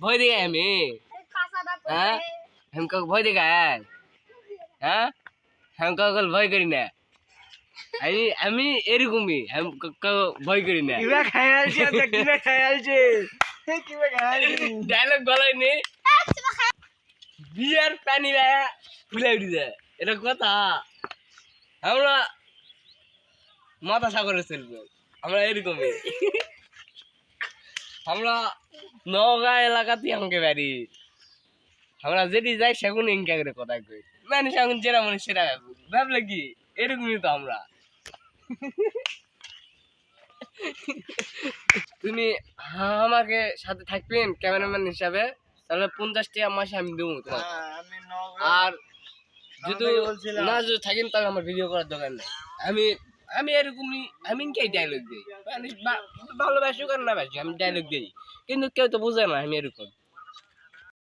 ভয় দেখাই আমি? হ্যাঁ, আমি কাউকে ভয় দেখাই? হ্যাঁ, আমি কাউকে ভয় করি না। আমি এরকমই, আমি ভয় করি না। ডায়লগ বলাই নি, বিয়ার পানি ফুলে উঠে যায়, এটা কথা। আমরা মাথা সাগরে চলবো, আমরা এরকমই। আমরা নওগাঁ এলাকাতে আমাকে বাড়ি, আমরা যেটি যাই সেগুন ইনকা করে কথা কই, মানুষ এখন যেটা মনে সেটা ভাবলে কি, এরকমই তো আমরা। তুমি আমাকে সাথে থাকবেন ক্যামেরাম্যান হিসাবে, তাহলে 50 টাকা মাসে আমি দেবো তোমাকে। আর যদি না যদি থাকেন তাহলে আমার ভিডিও করার দরকার নেই। আমি আমি এরকমই, আমি কে ডায়লগ দিই, ভালোবাসুক আর না বাসুক আমি ডায়লগ দিই, কিন্তু কেউ তো বুঝে না আমি এরকম।